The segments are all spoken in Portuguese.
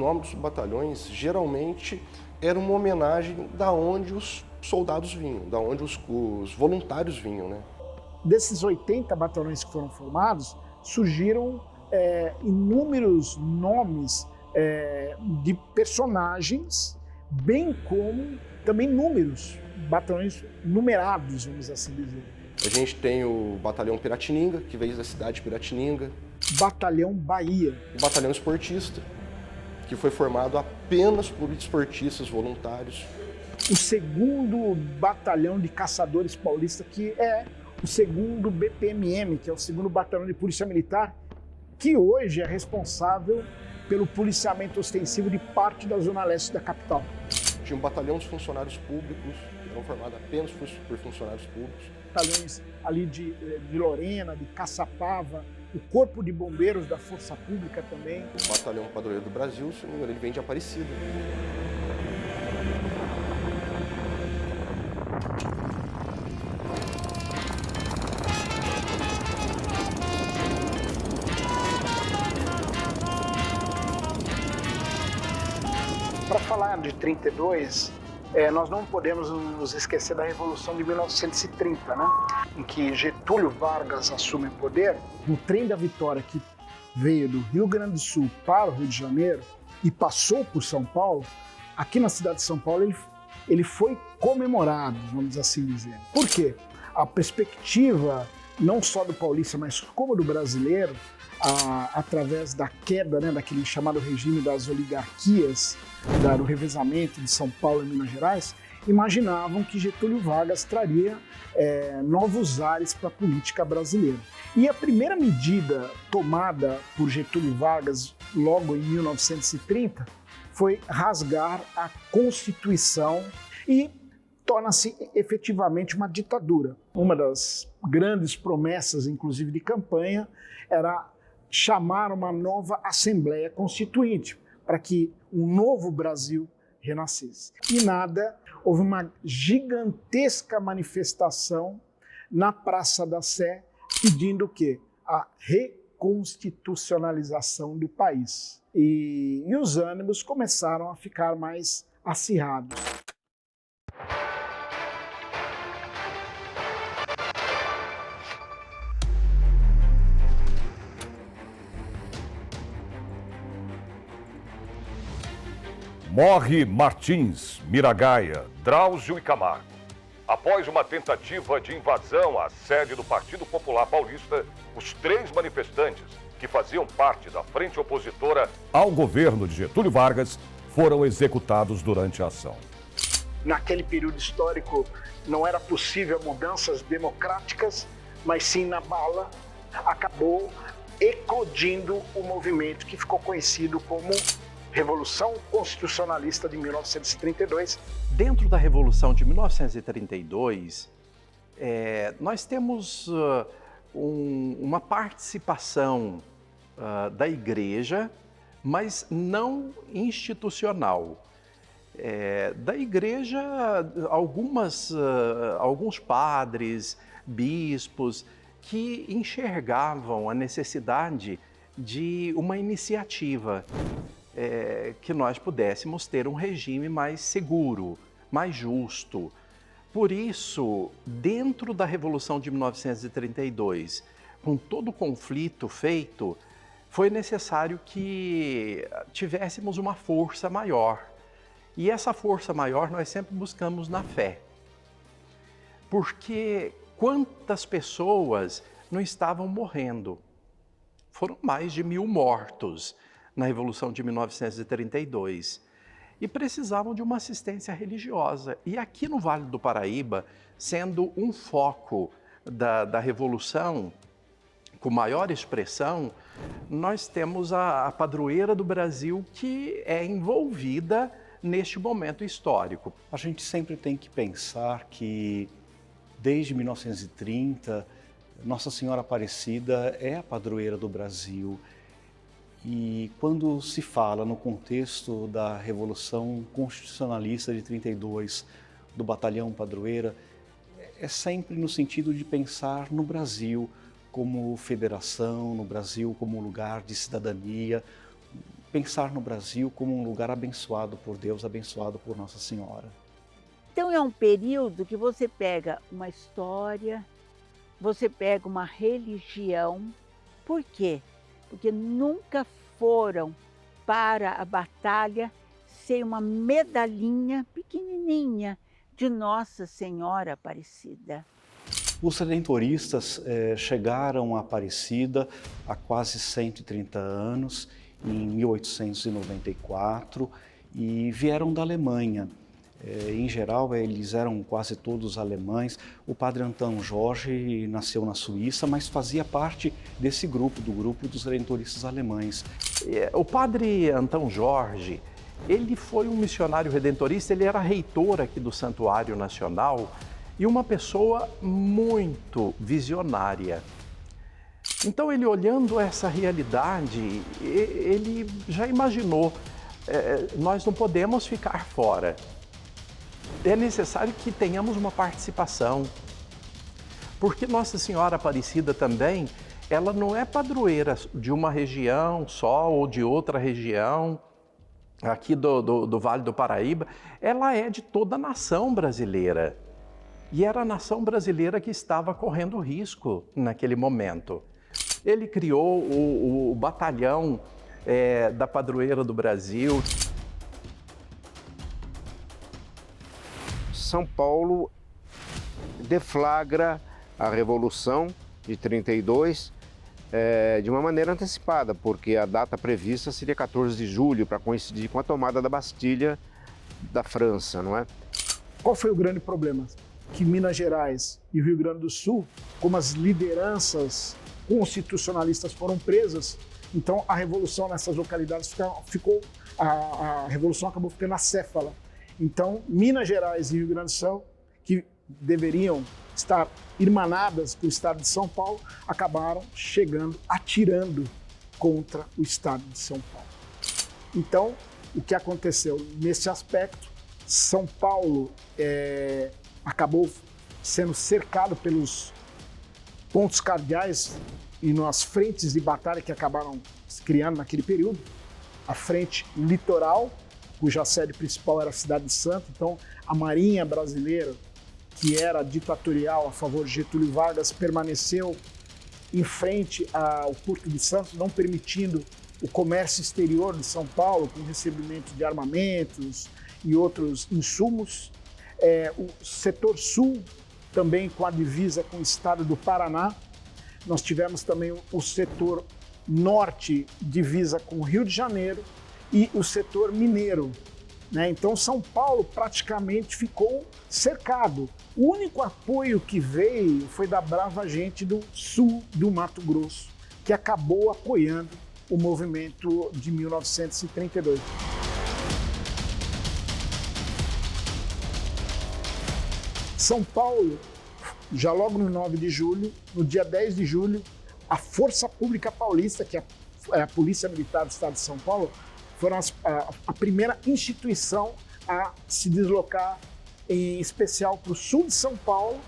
nome dos batalhões geralmente era uma homenagem da onde os soldados vinham, da onde os voluntários vinham, né? Desses 80 batalhões que foram formados, surgiram inúmeros nomes de personagens, bem como também números, batalhões numerados, vamos assim dizer. A gente tem o Batalhão Piratininga, que veio da cidade de Piratininga. Batalhão Bahia. O Batalhão Esportista, que foi formado apenas por esportistas voluntários. O 2º Batalhão de Caçadores Paulista, que é o 2º BPMM, que é o 2º Batalhão de Polícia Militar, que hoje é responsável pelo policiamento ostensivo de parte da zona leste da capital. Tinha um batalhão de funcionários públicos, que eram formados apenas por funcionários públicos. Batalhões ali de Lorena, de Caçapava, o Corpo de Bombeiros da Força Pública também. O Batalhão Padroeiro do Brasil, se não me engano, ele vem de Aparecida. Para falar de 32, nós não podemos nos esquecer da Revolução de 1930, né? Em que Getúlio Vargas assume o poder. No trem da vitória que veio do Rio Grande do Sul para o Rio de Janeiro e passou por São Paulo, aqui na cidade de São Paulo ele foi comemorado, vamos assim dizer. Por quê? A perspectiva não só do paulista, mas como do brasileiro, através da queda, né, daquele chamado regime das oligarquias, do revezamento de São Paulo e Minas Gerais, imaginavam que Getúlio Vargas traria novos ares para a política brasileira. E a primeira medida tomada por Getúlio Vargas logo em 1930 foi rasgar a Constituição e torna-se efetivamente uma ditadura. Uma das grandes promessas, inclusive de campanha, era chamar uma nova Assembleia Constituinte para que um novo Brasil renascesse. E nada, houve uma gigantesca manifestação na Praça da Sé pedindo o quê? A reconstitucionalização do país. E os ânimos começaram a ficar mais acirrados. Morre Martins, Miragaia, Drauzio e Camargo. Após uma tentativa de invasão à sede do Partido Popular Paulista, os 3 manifestantes que faziam parte da frente opositora ao governo de Getúlio Vargas foram executados durante a ação. Naquele período histórico não era possível mudanças democráticas, mas sim na bala acabou eclodindo o movimento que ficou conhecido como Revolução Constitucionalista de 1932. Dentro da Revolução de 1932, nós temos uma participação da Igreja, mas não institucional. Da Igreja, alguns padres, bispos, que enxergavam a necessidade de uma iniciativa que nós pudéssemos ter um regime mais seguro, mais justo. Por isso, dentro da Revolução de 1932, com todo o conflito feito, foi necessário que tivéssemos uma força maior. E essa força maior nós sempre buscamos na fé. Porque quantas pessoas não estavam morrendo? Foram mais de 1000 mortos na Revolução de 1932 e precisavam de uma assistência religiosa. E aqui no Vale do Paraíba, sendo um foco da Revolução com maior expressão, nós temos a padroeira do Brasil que é envolvida neste momento histórico. A gente sempre tem que pensar que desde 1930, Nossa Senhora Aparecida é a padroeira do Brasil. E quando se fala no contexto da Revolução Constitucionalista de 32, do Batalhão Padroeira, é sempre no sentido de pensar no Brasil como federação, no Brasil como lugar de cidadania, pensar no Brasil como um lugar abençoado por Deus, abençoado por Nossa Senhora. Então é um período que você pega uma história, você pega uma religião. Por quê? Porque nunca foram para a batalha sem uma medalhinha pequenininha de Nossa Senhora Aparecida. Os redentoristas chegaram a Aparecida há quase 130 anos, em 1894, e vieram da Alemanha. Em geral, eles eram quase todos alemães. O padre Antão Jorge nasceu na Suíça, mas fazia parte desse grupo, do grupo dos redentoristas alemães. O padre Antão Jorge, ele foi um missionário redentorista, ele era reitor aqui do Santuário Nacional e uma pessoa muito visionária. Então, ele olhando essa realidade, ele já imaginou, nós não podemos ficar fora. É necessário que tenhamos uma participação, porque Nossa Senhora Aparecida também, ela não é padroeira de uma região só ou de outra região, aqui do Vale do Paraíba, ela é de toda a nação brasileira. E era a nação brasileira que estava correndo risco naquele momento. Ele criou o batalhão da Padroeira do Brasil. São Paulo deflagra a Revolução de 32 de uma maneira antecipada, porque a data prevista seria 14 de julho, para coincidir com a tomada da Bastilha da França, não é? Qual foi o grande problema? Que Minas Gerais e o Rio Grande do Sul, como as lideranças constitucionalistas foram presas, então a revolução nessas localidades a revolução acabou ficando acéfala. Então, Minas Gerais e Rio Grande do Sul, que deveriam estar irmanadas com o estado de São Paulo, acabaram atirando contra o estado de São Paulo. Então, o que aconteceu nesse aspecto, São Paulo acabou sendo cercado pelos pontos cardeais e nas frentes de batalha que acabaram se criando naquele período. A frente litoral, cuja sede principal era a cidade de Santos. Então, a Marinha brasileira, que era ditatorial a favor de Getúlio Vargas, permaneceu em frente ao Porto de Santos, não permitindo o comércio exterior de São Paulo, com recebimento de armamentos e outros insumos. O setor sul, também com a divisa com o estado do Paraná. Nós tivemos também o setor norte, divisa com o Rio de Janeiro, e o setor mineiro, né? Então São Paulo praticamente ficou cercado. O único apoio que veio foi da brava gente do sul do Mato Grosso, que acabou apoiando o movimento de 1932. São Paulo, já logo no 9 de julho, no dia 10 de julho, a Força Pública Paulista, que é a Polícia Militar do Estado de São Paulo, foram a primeira instituição a se deslocar, em especial para o sul de São Paulo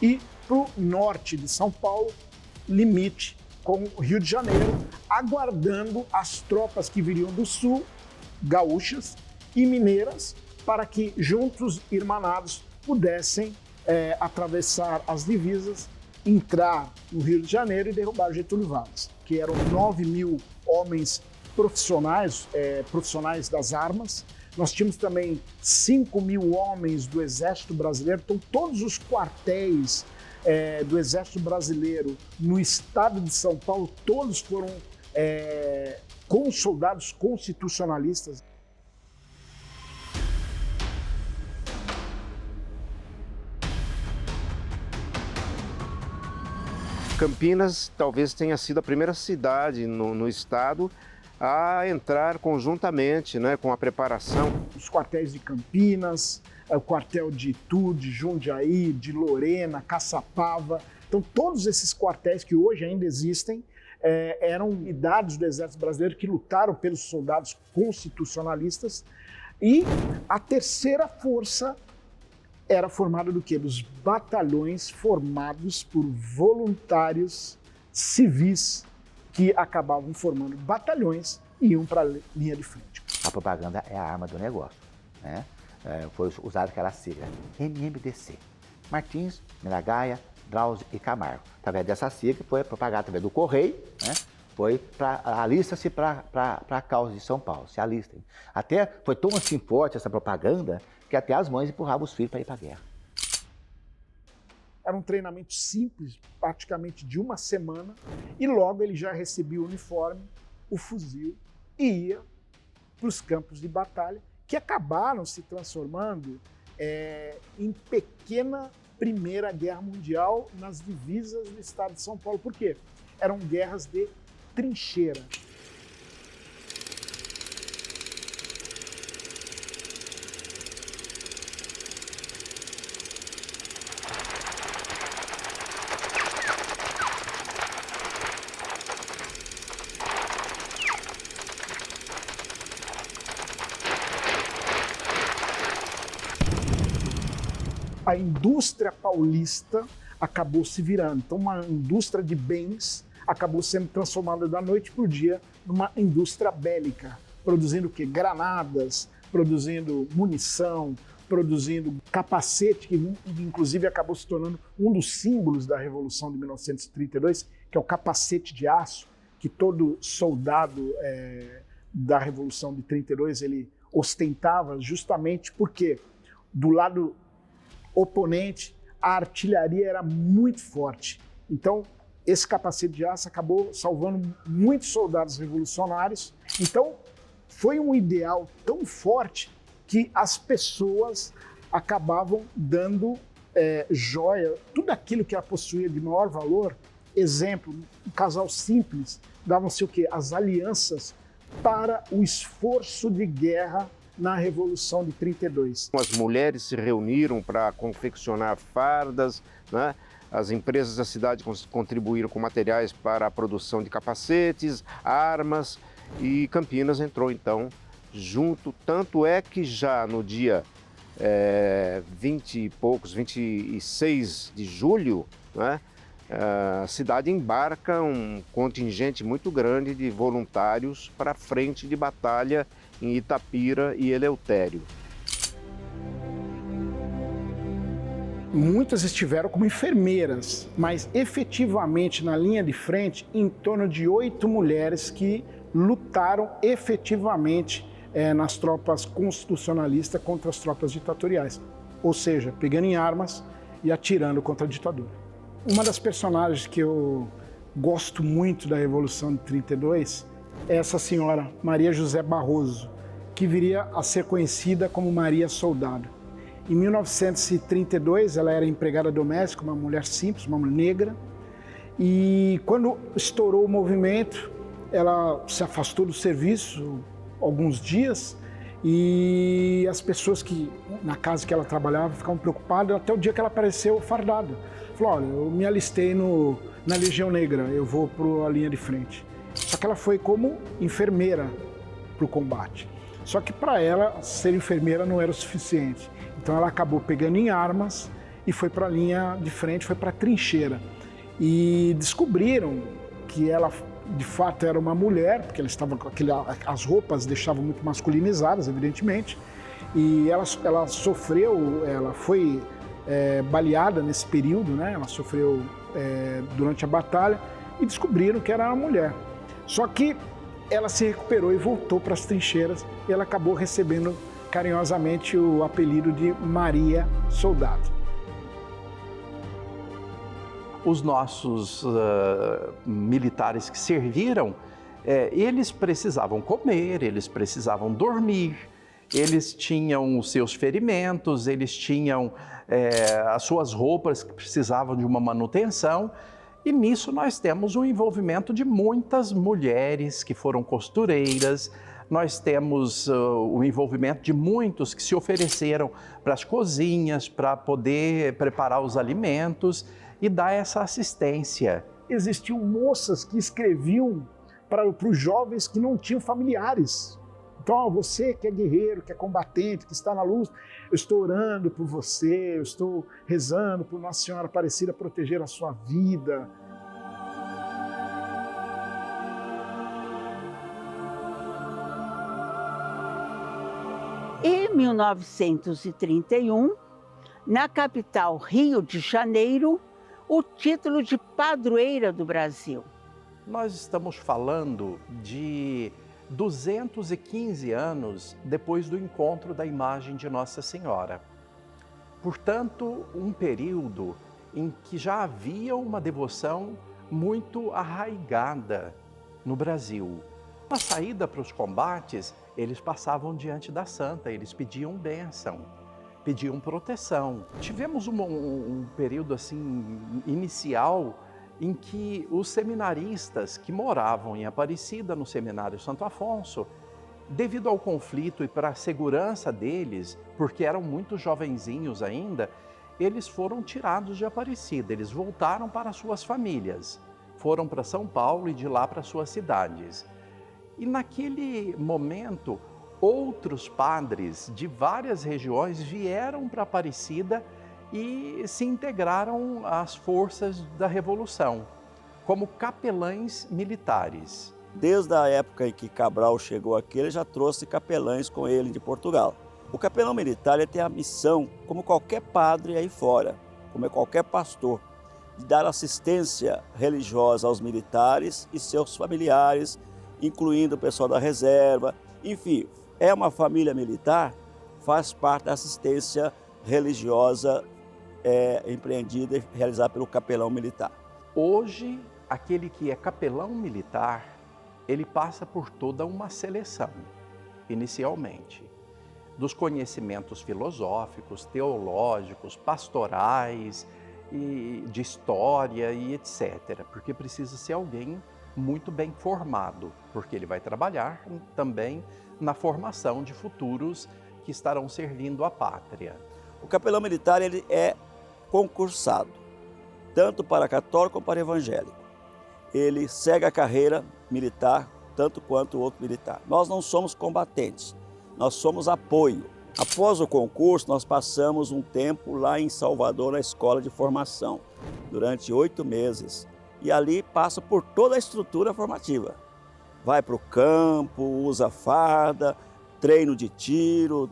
e para o norte de São Paulo, limite com o Rio de Janeiro, aguardando as tropas que viriam do sul, gaúchas e mineiras, para que, juntos, irmanados, pudessem atravessar as divisas, entrar no Rio de Janeiro e derrubar Getúlio Vargas, que eram 9.000 homens profissionais das armas. Nós tínhamos também 5.000 homens do Exército Brasileiro. Então, todos os quartéis do Exército Brasileiro no estado de São Paulo, todos foram com soldados constitucionalistas. Campinas talvez tenha sido a primeira cidade no estado a entrar conjuntamente, né, com a preparação. Os quartéis de Campinas, o quartel de Itu, de Jundiaí, de Lorena, Caçapava. Então, todos esses quartéis que hoje ainda existem eram unidades do Exército Brasileiro que lutaram pelos soldados constitucionalistas. E a terceira força era formada do quê? Dos batalhões formados por voluntários civis que acabavam formando batalhões e iam para a linha de frente. A propaganda é a arma do negócio, né? Foi usada aquela sigla, MMDC. Martins, Miragaia, Drauzio e Camargo. Através dessa sigla foi propagada através do correio, né? Foi para alista-se para a causa de São Paulo, se alistem. Até foi tão assim forte essa propaganda que até as mães empurravam os filhos para ir para a guerra. Era um treinamento simples, praticamente de uma semana, e logo ele já recebia o uniforme, o fuzil e ia para os campos de batalha, que acabaram se transformando em pequena Primeira Guerra Mundial nas divisas do estado de São Paulo. Por quê? Eram guerras de trincheira. A indústria paulista acabou se virando. Então, uma indústria de bens acabou sendo transformada da noite para o dia numa indústria bélica, produzindo o quê? Granadas, produzindo munição, produzindo capacete, que inclusive acabou se tornando um dos símbolos da Revolução de 1932, que é o capacete de aço, que todo soldado da Revolução de 32 ele ostentava, justamente porque do lado oponente a artilharia era muito forte. Então, esse capacete de aço acabou salvando muitos soldados revolucionários. Então, foi um ideal tão forte que as pessoas acabavam dando joia, tudo aquilo que ela possuía de maior valor. Exemplo, um casal simples, davam-se o quê? As alianças para o esforço de guerra na Revolução de 32. As mulheres se reuniram para confeccionar fardas, né? As empresas da cidade contribuíram com materiais para a produção de capacetes, armas, e Campinas entrou então junto. Tanto é que já no dia 26 de julho, né, a cidade embarca um contingente muito grande de voluntários para a frente de batalha em Itapira e Eleutério. Muitas estiveram como enfermeiras, mas efetivamente na linha de frente, em torno de 8 mulheres que lutaram efetivamente nas tropas constitucionalistas contra as tropas ditatoriais, ou seja, pegando em armas e atirando contra a ditadura. Uma das personagens que eu gosto muito da Revolução de 32 é essa senhora, Maria José Barroso, que viria a ser conhecida como Maria Soldado. Em 1932, ela era empregada doméstica, uma mulher simples, uma mulher negra, e quando estourou o movimento, ela se afastou do serviço alguns dias e as pessoas que na casa que ela trabalhava ficavam preocupadas até o dia que ela apareceu fardada. Falou, olha, eu me alistei na Legião Negra, eu vou para a linha de frente. Só que ela foi como enfermeira para o combate. Só que para ela, ser enfermeira não era o suficiente. Então ela acabou pegando em armas e foi para a linha de frente, foi para a trincheira. E descobriram que ela, de fato, era uma mulher, porque ela estava com as roupas deixavam muito masculinizadas, evidentemente. E ela sofreu, ela foi baleada nesse período, né? Ela sofreu durante a batalha e descobriram que era uma mulher. Só que ela se recuperou e voltou para as trincheiras e ela acabou recebendo carinhosamente o apelido de Maria Soldado. Os nossos militares que serviram, eles precisavam comer, eles precisavam dormir, eles tinham os seus ferimentos, eles tinham as suas roupas que precisavam de uma manutenção. E nisso nós temos o envolvimento de muitas mulheres que foram costureiras, nós temos o envolvimento de muitos que se ofereceram para as cozinhas, para poder preparar os alimentos e dar essa assistência. Existiam moças que escreviam para os jovens que não tinham familiares. Então, você que é guerreiro, que é combatente, que está na luz, eu estou orando por você, eu estou rezando por Nossa Senhora Aparecida proteger a sua vida. Em 1931, na capital Rio de Janeiro, o título de padroeira do Brasil. Nós estamos falando de 215 anos depois do encontro da imagem de Nossa Senhora. Portanto, um período em que já havia uma devoção muito arraigada no Brasil. Na saída para os combates, eles passavam diante da santa, eles pediam bênção, pediam proteção. Tivemos um período assim inicial em que os seminaristas que moravam em Aparecida, no Seminário Santo Afonso, devido ao conflito e para a segurança deles, porque eram muito jovenzinhos ainda, eles foram tirados de Aparecida, eles voltaram para suas famílias, foram para São Paulo e de lá para suas cidades. E naquele momento, outros padres de várias regiões vieram para Aparecida e se integraram às forças da Revolução, como capelães militares. Desde a época em que Cabral chegou aqui, ele já trouxe capelães com ele de Portugal. O capelão militar ele tem a missão, como qualquer padre aí fora, como qualquer pastor, de dar assistência religiosa aos militares e seus familiares, incluindo o pessoal da reserva. Enfim, é uma família militar, faz parte da assistência religiosa empreendida e realizada pelo capelão militar. Hoje, aquele que é capelão militar, ele passa por toda uma seleção, inicialmente, dos conhecimentos filosóficos, teológicos, pastorais, e de história e etc. Porque precisa ser alguém muito bem formado, porque ele vai trabalhar também na formação de futuros que estarão servindo a pátria. O capelão militar ele é concursado, tanto para católico como para evangélico. Ele segue a carreira militar, tanto quanto o outro militar. Nós não somos combatentes, nós somos apoio. Após o concurso, nós passamos um tempo lá em Salvador, na escola de formação, durante 8 meses. E ali passa por toda a estrutura formativa. Vai para o campo, usa farda, treino de tiro,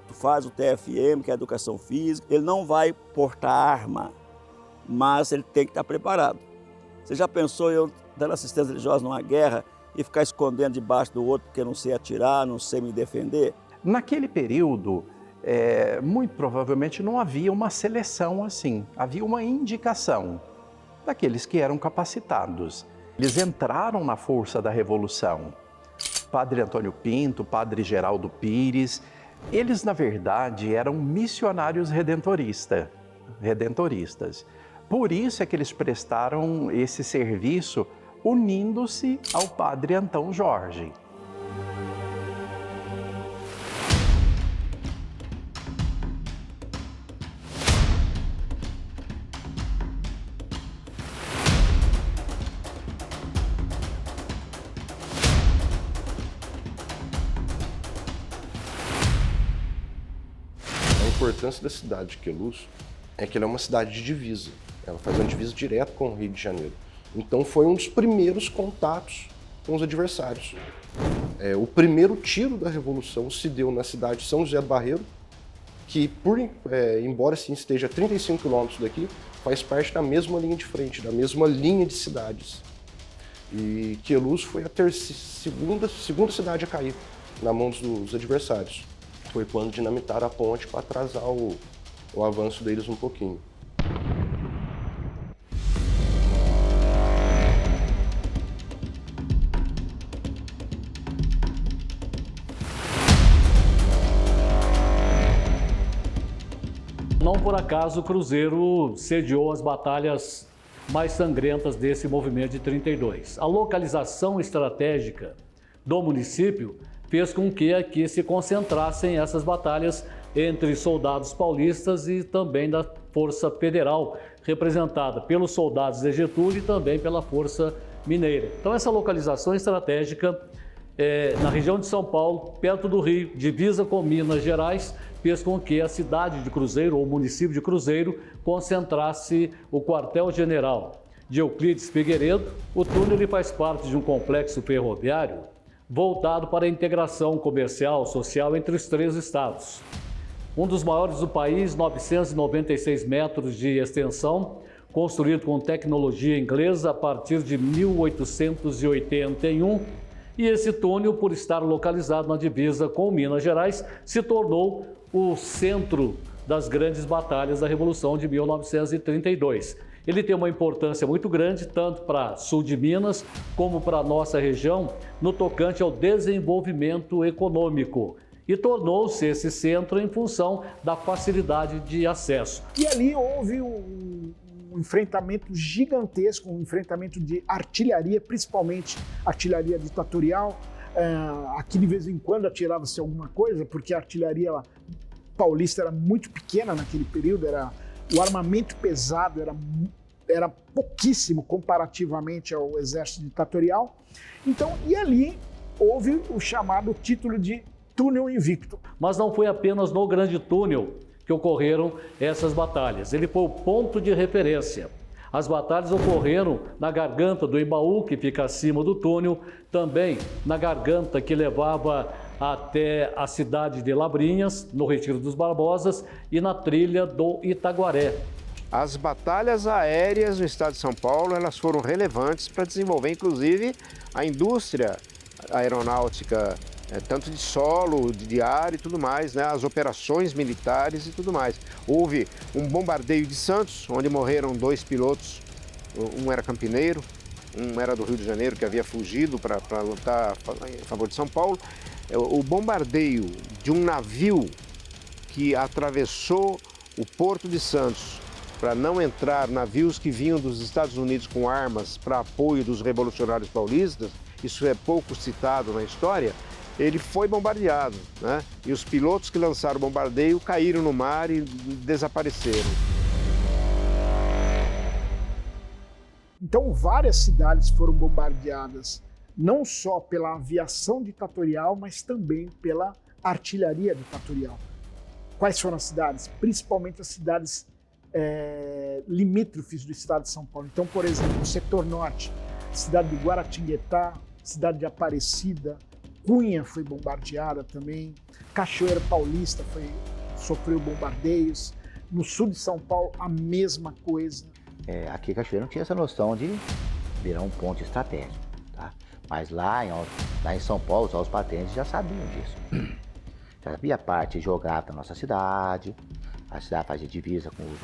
faz o TFM, que é a Educação Física. Ele não vai portar arma, mas ele tem que estar preparado. Você já pensou eu dando assistência religiosa numa guerra e ficar escondendo debaixo do outro porque eu não sei atirar, não sei me defender? Naquele período, muito provavelmente não havia uma seleção assim, havia uma indicação daqueles que eram capacitados. Eles entraram na força da Revolução. Padre Antônio Pinto, Padre Geraldo Pires, eles na verdade eram missionários redentoristas. Por isso é que eles prestaram esse serviço unindo-se ao Padre Antão Jorge. A importância da cidade de Queluz é que ela é uma cidade de divisa. Ela faz uma divisa direto com o Rio de Janeiro. Então foi um dos primeiros contatos com os adversários. O primeiro tiro da Revolução se deu na cidade de São José do Barreiro, que embora assim, esteja a 35 quilômetros daqui, faz parte da mesma linha de frente, da mesma linha de cidades. E Queluz foi a segunda cidade a cair na mão dos adversários. Foi quando dinamitaram a ponte para atrasar o avanço deles um pouquinho. Não por acaso o Cruzeiro sediou as batalhas mais sangrentas desse movimento de 32. A localização estratégica do município fez com que aqui se concentrassem essas batalhas entre soldados paulistas e também da Força Federal, representada pelos soldados de Getúlio e também pela Força Mineira. Então essa localização estratégica na região de São Paulo, perto do Rio, divisa com Minas Gerais, fez com que a cidade de Cruzeiro, ou município de Cruzeiro, concentrasse o quartel-general de Euclides Figueiredo. O túnel faz parte de um complexo ferroviário voltado para a integração comercial e social entre os 3 estados. Um dos maiores do país, 996 metros de extensão, construído com tecnologia inglesa a partir de 1881, e esse túnel, por estar localizado na divisa com Minas Gerais, se tornou o centro das grandes batalhas da Revolução de 1932. Ele tem uma importância muito grande, tanto para sul de Minas, como para a nossa região, no tocante ao desenvolvimento econômico. E tornou-se esse centro em função da facilidade de acesso. E ali houve um enfrentamento gigantesco, um enfrentamento de artilharia, principalmente artilharia ditatorial. Aqui de vez em quando atirava-se alguma coisa, porque a artilharia paulista era muito pequena naquele período, o armamento pesado era pouquíssimo comparativamente ao exército ditatorial. Então, e ali houve o chamado título de Túnel Invicto. Mas não foi apenas no Grande Túnel que ocorreram essas batalhas. Ele foi o ponto de referência. As batalhas ocorreram na garganta do Embaú, que fica acima do túnel, também na garganta que levava até a cidade de Labrinhas, no Retiro dos Barbosas, e na trilha do Itaguaré. As batalhas aéreas no estado de São Paulo, elas foram relevantes para desenvolver, inclusive, a indústria aeronáutica, tanto de solo, de ar e tudo mais, né? As operações militares e tudo mais. Houve um bombardeio de Santos, onde morreram 2 pilotos, um era campineiro, um era do Rio de Janeiro, que havia fugido para lutar em favor de São Paulo. O bombardeio de um navio que atravessou o Porto de Santos para não entrar navios que vinham dos Estados Unidos com armas para apoio dos revolucionários paulistas, isso é pouco citado na história, ele foi bombardeado, né? E os pilotos que lançaram o bombardeio caíram no mar e desapareceram. Então, várias cidades foram bombardeadas, não só pela aviação ditatorial, mas também pela artilharia ditatorial. Quais foram as cidades? Principalmente as cidades limítrofes do estado de São Paulo. Então, por exemplo, o setor norte, cidade de Guaratinguetá, cidade de Aparecida, Cunha foi bombardeada também, Cachoeira Paulista sofreu bombardeios, no sul de São Paulo a mesma coisa. Aqui Cachoeira não tinha essa noção de virar um ponto estratégico, tá? Mas lá em São Paulo, os patentes já sabiam disso. Já sabia a parte geográfica da nossa cidade, a cidade fazia divisa com os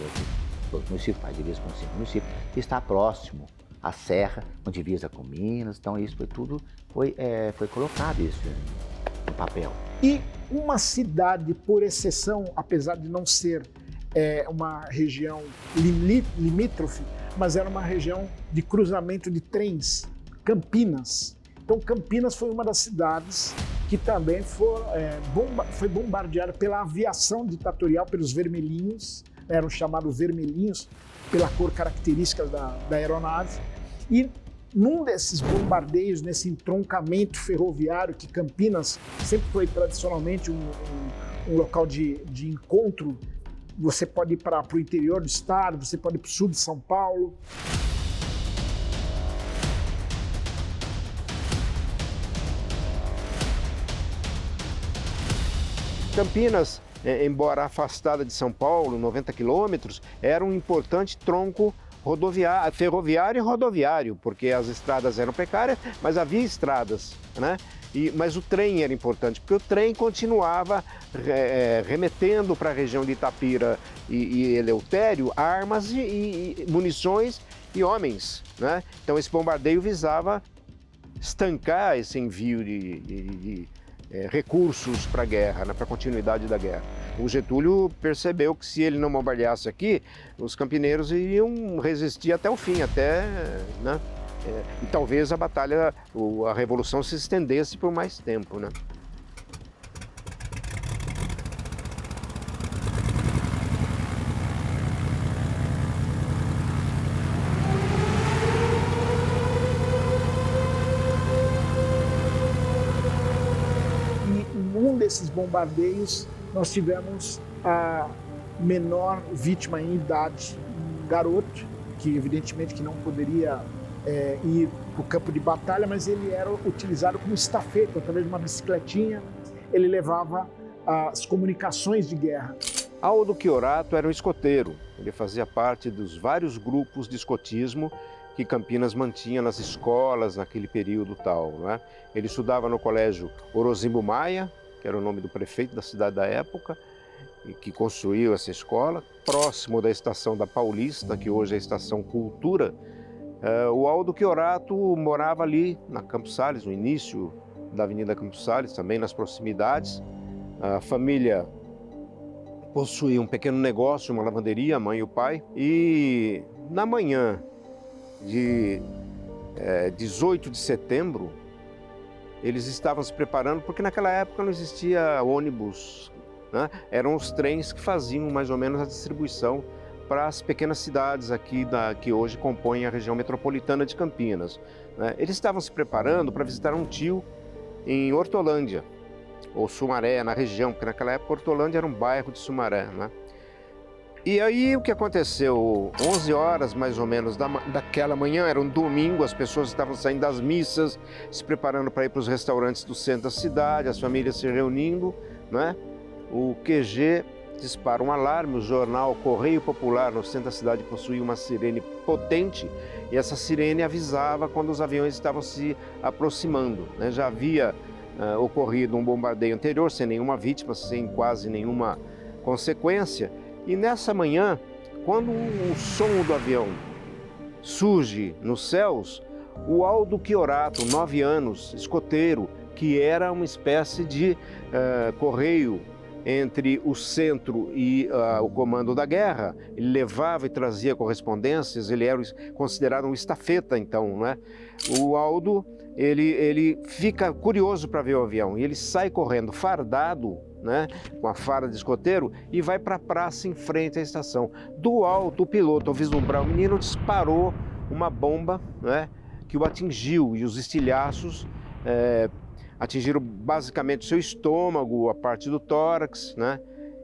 outros municípios, faz divisa com os 5 municípios, que está próximo à Serra, com divisa com Minas, então isso foi colocado isso no papel. E uma cidade, por exceção, apesar de não ser uma região limítrofe, mas era uma região de cruzamento de trens, Campinas. Então Campinas foi uma das cidades que também foi bombardeada pela aviação ditatorial, pelos vermelhinhos, eram chamados vermelhinhos, pela cor característica da aeronave. E num desses bombardeios, nesse entroncamento ferroviário, que Campinas sempre foi tradicionalmente um local de encontro, você pode ir para o interior do estado, você pode ir para o sul de São Paulo. Campinas, embora afastada de São Paulo, 90 quilômetros, era um importante tronco ferroviário e rodoviário, porque as estradas eram precárias, mas havia estradas, né? Mas o trem era importante, porque o trem continuava remetendo para a região de Itapira e Eleutério armas e munições e homens, né? Então esse bombardeio visava estancar esse envio de recursos para a guerra, né, para a continuidade da guerra. O Getúlio percebeu que se ele não bombardeasse aqui, os campineiros iriam resistir até o fim, né? E talvez a batalha, a revolução se estendesse por mais tempo, né? Desses bombardeios, nós tivemos a menor vítima em idade, um garoto, que evidentemente que não poderia ir para o campo de batalha, mas ele era utilizado como estafeta, através de uma bicicletinha, ele levava as comunicações de guerra. Aldo Chiorato era um escoteiro, ele fazia parte dos vários grupos de escotismo que Campinas mantinha nas escolas naquele período tal, não é? Ele estudava no colégio Orozimbo Maia, que era o nome do prefeito da cidade da época, e que construiu essa escola, próximo da estação da Paulista, que hoje é a Estação Cultura. O Aldo Chiorato morava ali na Campos Sales, no início da Avenida Campos Sales, também nas proximidades. A família possuía um pequeno negócio, uma lavanderia, a mãe e o pai. E na manhã de 18 de setembro, eles estavam se preparando, porque naquela época não existia ônibus, né? Eram os trens que faziam mais ou menos a distribuição para as pequenas cidades aqui que hoje compõem a região metropolitana de Campinas, né? Eles estavam se preparando para visitar um tio em Hortolândia, ou Sumaré, na região, porque naquela época Hortolândia era um bairro de Sumaré, né? E aí o que aconteceu? 11 horas mais ou menos daquela manhã, era um domingo, as pessoas estavam saindo das missas, se preparando para ir para os restaurantes do centro da cidade, as famílias se reunindo, né? O QG dispara um alarme, o jornal Correio Popular no centro da cidade possuía uma sirene potente e essa sirene avisava quando os aviões estavam se aproximando, né? Já havia ocorrido um bombardeio anterior, sem nenhuma vítima, sem quase nenhuma consequência. E nessa manhã, quando o som do avião surge nos céus, o Aldo Chiorato, 9 anos, escoteiro, que era uma espécie de correio entre o centro e o comando da guerra, ele levava e trazia correspondências, ele era considerado um estafeta então, né? O Aldo, ele fica curioso para ver o avião e ele sai correndo fardado, né, com a farda de escoteiro, e vai para a praça em frente à estação. Do alto, o piloto, ao vislumbrar o menino, disparou uma bomba, né, que o atingiu, e os estilhaços atingiram basicamente o seu estômago, a parte do tórax, né,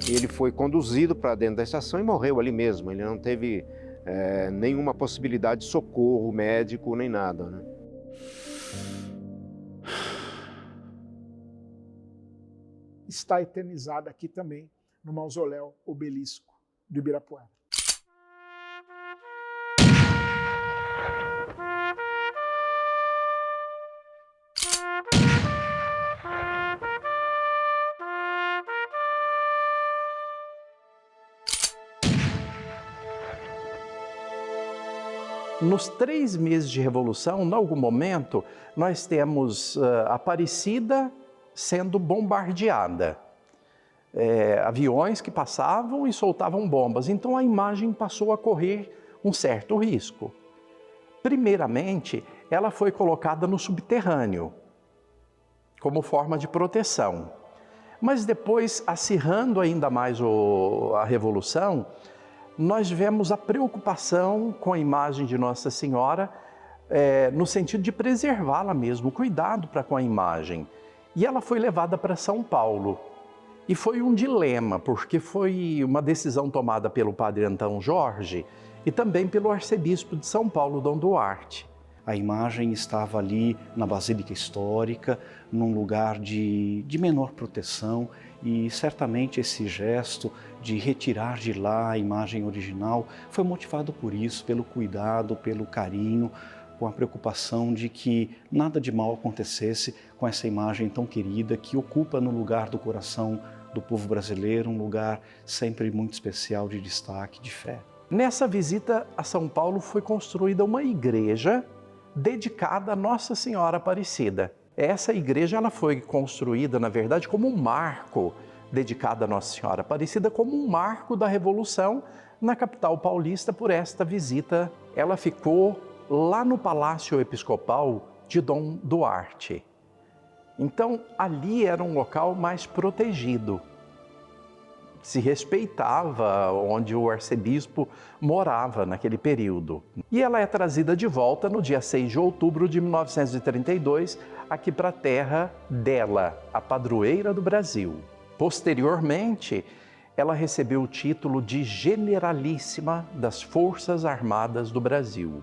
e ele foi conduzido para dentro da estação e morreu ali mesmo. Ele não teve nenhuma possibilidade de socorro médico nem nada, né. Está eternizada aqui também no mausoléu Obelisco do Ibirapuera. Nos 3 meses de Revolução, em algum momento, nós temos Aparecida sendo bombardeada. Aviões que passavam e soltavam bombas. Então a imagem passou a correr um certo risco. Primeiramente, ela foi colocada no subterrâneo, como forma de proteção. Mas depois, acirrando ainda mais a Revolução, nós vemos a preocupação com a imagem de Nossa Senhora, no sentido de preservá-la mesmo, cuidado para com a imagem. E ela foi levada para São Paulo. E foi um dilema, porque foi uma decisão tomada pelo padre Antão Jorge e também pelo arcebispo de São Paulo, Dom Duarte. A imagem estava ali na Basílica Histórica, num lugar de menor proteção, e certamente esse gesto de retirar de lá a imagem original foi motivado por isso, pelo cuidado, pelo carinho, com a preocupação de que nada de mal acontecesse com essa imagem tão querida que ocupa no lugar do coração do povo brasileiro, um lugar sempre muito especial de destaque, de fé. Nessa visita a São Paulo foi construída uma igreja dedicada a Nossa Senhora Aparecida. Essa igreja ela foi construída, na verdade, como um marco dedicado a Nossa Senhora Aparecida, como um marco da Revolução na capital paulista por esta visita. Ela ficou lá no Palácio Episcopal de Dom Duarte. Então, ali era um local mais protegido. Se respeitava onde o arcebispo morava naquele período. E ela é trazida de volta no dia 6 de outubro de 1932, aqui para a terra dela, a padroeira do Brasil. Posteriormente, ela recebeu o título de Generalíssima das Forças Armadas do Brasil.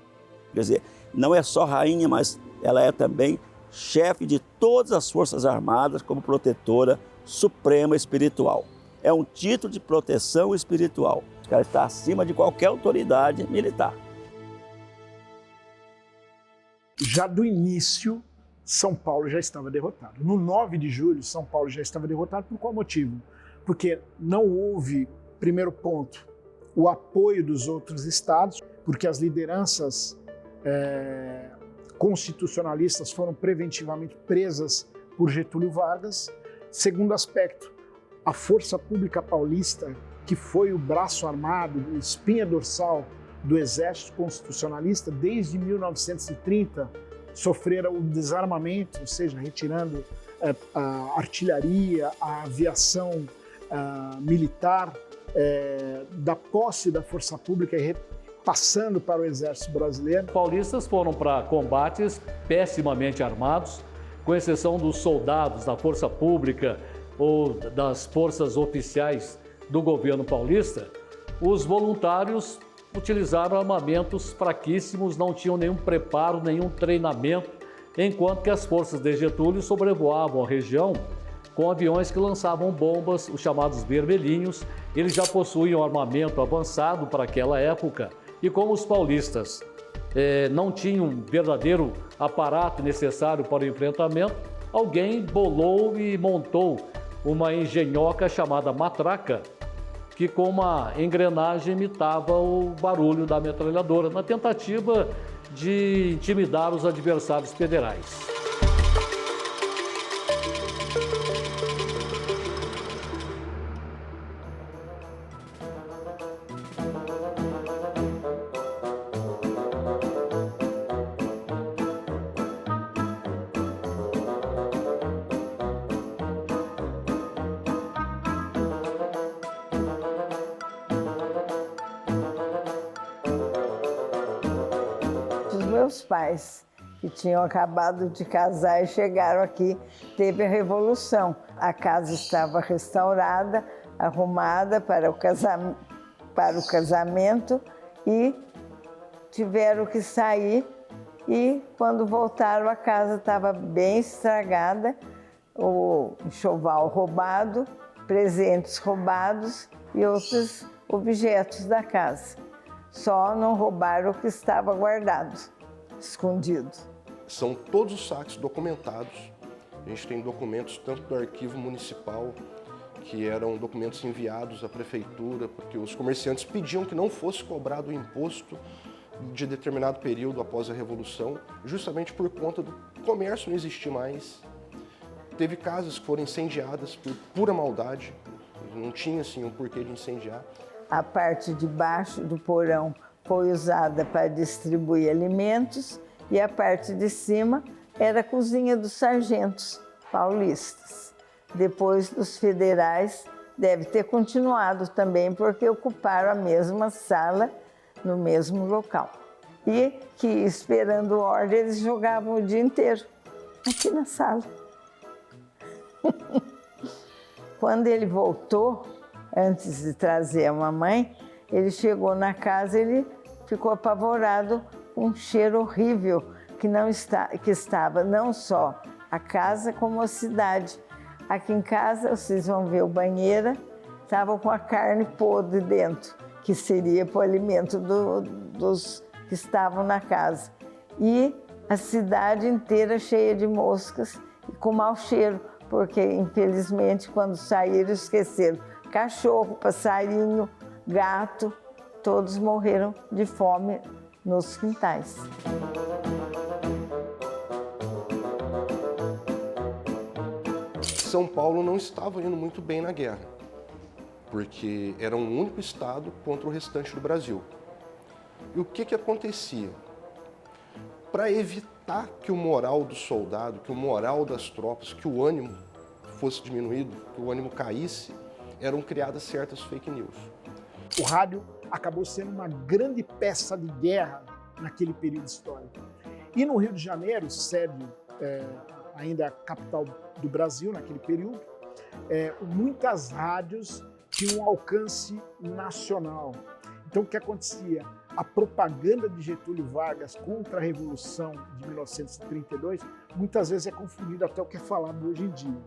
Quer dizer, não é só rainha, mas ela é também chefe de todas as Forças Armadas como protetora suprema espiritual. É um título de proteção espiritual. Ela está acima de qualquer autoridade militar. Já do início, São Paulo já estava derrotado. No 9 de julho, São Paulo já estava derrotado. Por qual motivo? Porque não houve, primeiro ponto, o apoio dos outros estados, porque as lideranças constitucionalistas foram preventivamente presas por Getúlio Vargas. Segundo aspecto, a Força Pública Paulista, que foi o braço armado, a espinha dorsal do Exército Constitucionalista, desde 1930, sofrera o desarmamento, ou seja, retirando a artilharia, a aviação militar da posse da Força Pública e passando para o Exército Brasileiro. Os paulistas foram para combates pessimamente armados, com exceção dos soldados da Força Pública ou das forças oficiais do governo paulista. Os voluntários utilizaram armamentos fraquíssimos, não tinham nenhum preparo, nenhum treinamento, enquanto que as forças de Getúlio sobrevoavam a região com aviões que lançavam bombas, os chamados vermelhinhos. Eles já possuíam armamento avançado para aquela época, e como os paulistas não tinham um verdadeiro aparato necessário para o enfrentamento, alguém bolou e montou uma engenhoca chamada matraca, que com uma engrenagem imitava o barulho da metralhadora, na tentativa de intimidar os adversários federais. Meus pais, que tinham acabado de casar e chegaram aqui, teve a Revolução. A casa estava restaurada, arrumada para o casamento e tiveram que sair. E quando voltaram, a casa estava bem estragada, o enxoval roubado, presentes roubados e outros objetos da casa. Só não roubaram o que estava guardado, escondido. São todos os saques documentados. A gente tem documentos tanto do arquivo municipal, que eram documentos enviados à prefeitura, porque os comerciantes pediam que não fosse cobrado o imposto de determinado período após a Revolução, justamente por conta do comércio não existir mais. Teve casas que foram incendiadas por pura maldade, não tinha assim um porquê de incendiar. A parte de baixo do porão foi usada para distribuir alimentos e a parte de cima era a cozinha dos sargentos paulistas. Depois dos federais, deve ter continuado também, porque ocuparam a mesma sala no mesmo local. E que, esperando ordem, eles jogavam o dia inteiro aqui na sala. Quando ele voltou, antes de trazer a mamãe, ele chegou na casa, ele ficou apavorado com um cheiro horrível que estava não só a casa como a cidade. Aqui em casa, vocês vão ver o banheiro, estava com a carne podre dentro, que seria para o alimento dos que estavam na casa. E a cidade inteira cheia de moscas e com mau cheiro, porque, infelizmente, quando saíram, esqueceram. Cachorro, passarinho, gato, todos morreram de fome nos quintais. São Paulo não estava indo muito bem na guerra, porque era um único estado contra o restante do Brasil. E o que acontecia? Para evitar que o moral do soldado, que o moral das tropas, que o ânimo fosse diminuído, que o ânimo caísse, eram criadas certas fake news. O rádio acabou sendo uma grande peça de guerra naquele período histórico. E no Rio de Janeiro, sede ainda a capital do Brasil naquele período, muitas rádios tinham um alcance nacional. Então o que acontecia? a propaganda de Getúlio Vargas contra a Revolução de 1932 muitas vezes é confundida até o que é falado hoje em dia.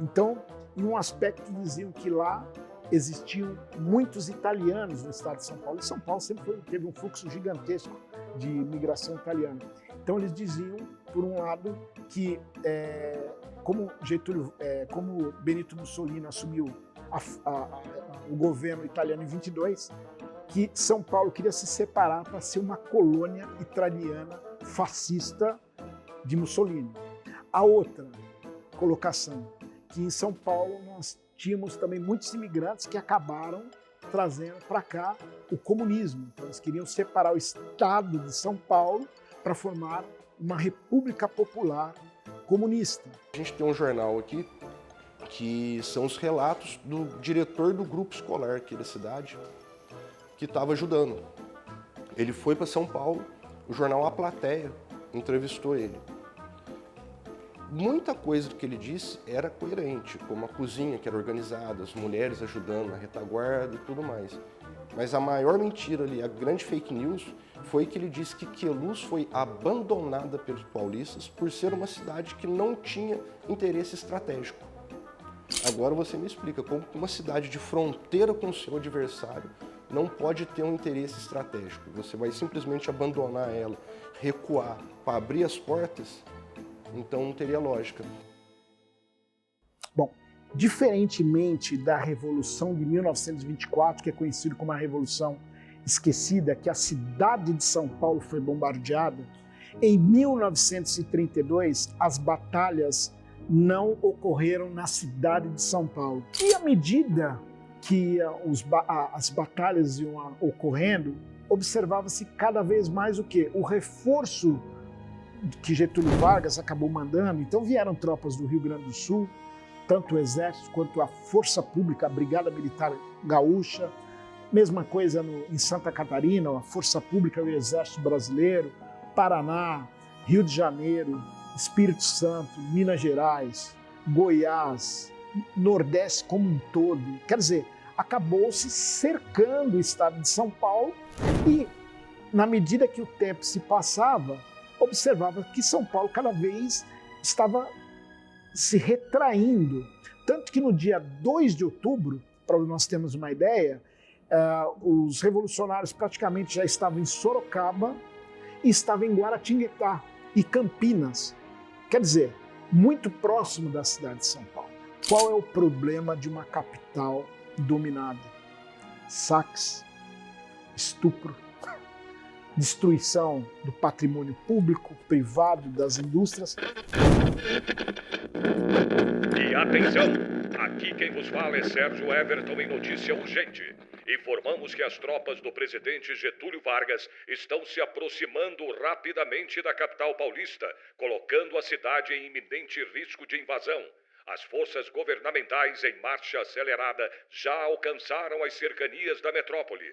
Então, em um aspecto diziam que lá existiam muitos italianos no estado de São Paulo, e São Paulo sempre teve um fluxo gigantesco de imigração italiana. Então eles diziam, por um lado, que como Benito Mussolini assumiu o governo italiano em 22, que São Paulo queria se separar para ser uma colônia italiana fascista de Mussolini. A outra colocação, que em São Paulo nós tínhamos também muitos imigrantes que acabaram trazendo para cá o comunismo. Então eles queriam separar o estado de São Paulo para formar uma república popular comunista. A gente tem um jornal aqui que são os relatos do diretor do grupo escolar aqui da cidade, que estava ajudando. Ele foi para São Paulo, o jornal A Plateia entrevistou ele. Muita coisa do que ele disse era coerente, como a cozinha que era organizada, as mulheres ajudando na retaguarda e tudo mais. Mas a maior mentira ali, a grande fake news, foi que ele disse que Queluz foi abandonada pelos paulistas por ser uma cidade que não tinha interesse estratégico. Agora você me explica como uma cidade de fronteira com o seu adversário não pode ter um interesse estratégico. Você vai simplesmente abandonar ela, recuar para abrir as portas? Então não teria lógica. Bom, diferentemente da Revolução de 1924, que é conhecido como a Revolução Esquecida, que a cidade de São Paulo foi bombardeada, em 1932 as batalhas não ocorreram na cidade de São Paulo. E à medida que as batalhas iam ocorrendo, observava-se cada vez mais o quê? O reforço que Getúlio Vargas acabou mandando. Então vieram tropas do Rio Grande do Sul, tanto o Exército quanto a Força Pública, a Brigada Militar Gaúcha, mesma coisa em Santa Catarina, a Força Pública e o Exército Brasileiro, Paraná, Rio de Janeiro, Espírito Santo, Minas Gerais, Goiás, Nordeste como um todo. Quer dizer, acabou-se cercando o estado de São Paulo e, na medida que o tempo se passava, observava que São Paulo cada vez estava se retraindo. Tanto que no dia 2 de outubro, para nós termos uma ideia, os revolucionários praticamente já estavam em Sorocaba e estavam em Guaratinguetá e Campinas. Quer dizer, muito próximo da cidade de São Paulo. Qual é o problema de uma capital dominada? Saques, estupro, destruição do patrimônio público, privado, das indústrias. E atenção! Aqui quem vos fala é Sérgio Everton em notícia urgente. Informamos que as tropas do presidente Getúlio Vargas estão se aproximando rapidamente da capital paulista, colocando a cidade em iminente risco de invasão. As forças governamentais em marcha acelerada já alcançaram as cercanias da metrópole.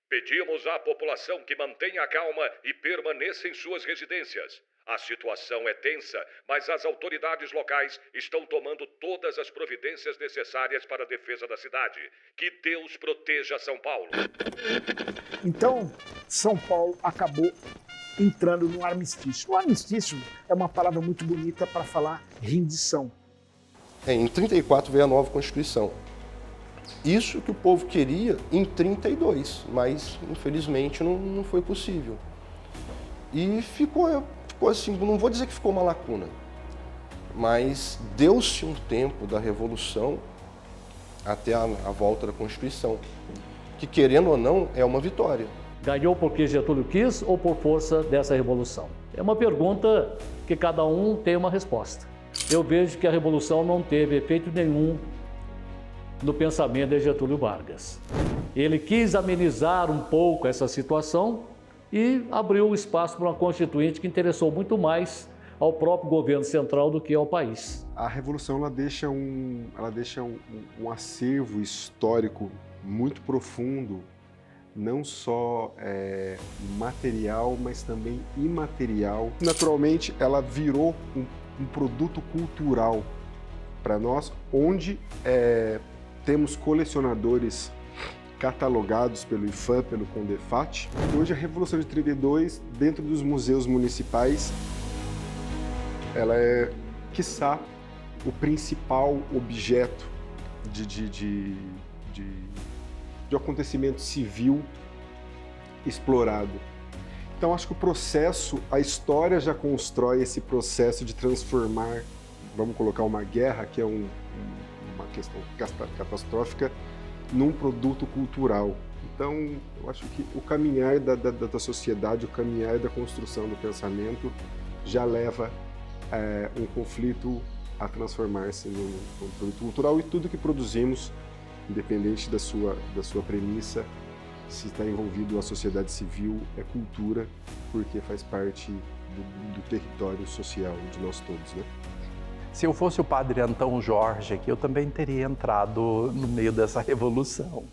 Pedimos à população que mantenha a calma e permaneça em suas residências. A situação é tensa, mas as autoridades locais estão tomando todas as providências necessárias para a defesa da cidade. Que Deus proteja São Paulo. Então, São Paulo acabou entrando no armistício. O armistício é uma palavra muito bonita para falar rendição. Em 34 veio a nova Constituição. Isso que o povo queria em 32, mas infelizmente não foi possível. E ficou assim, não vou dizer que ficou uma lacuna, mas deu-se um tempo da Revolução até a volta da Constituição, que querendo ou não é uma vitória. Ganhou porque Getúlio quis ou por força dessa revolução? É uma pergunta que cada um tem uma resposta. Eu vejo que a Revolução não teve efeito nenhum no pensamento de Getúlio Vargas. Ele quis amenizar um pouco essa situação e abriu espaço para uma Constituinte que interessou muito mais ao próprio governo central do que ao país. A Revolução ela deixa um acervo histórico muito profundo, não só material, mas também imaterial. Naturalmente, ela virou um produto cultural para nós, onde temos colecionadores catalogados pelo IPHAN, pelo CONDEFAT. Hoje a Revolução de 32, dentro dos museus municipais, ela é, quiçá, o principal objeto de acontecimento civil explorado. Então acho que o processo, a história já constrói esse processo de transformar, vamos colocar uma guerra, que é uma questão catastrófica, num produto cultural. Então eu acho que o caminhar da sociedade, o caminhar da construção do pensamento já leva um conflito a transformar-se num produto cultural, e tudo que produzimos, independente da sua premissa, se está envolvido a sociedade civil, é cultura, porque faz parte do território social de nós todos, né? Se eu fosse o padre Antão Jorge aqui, eu também teria entrado no meio dessa revolução.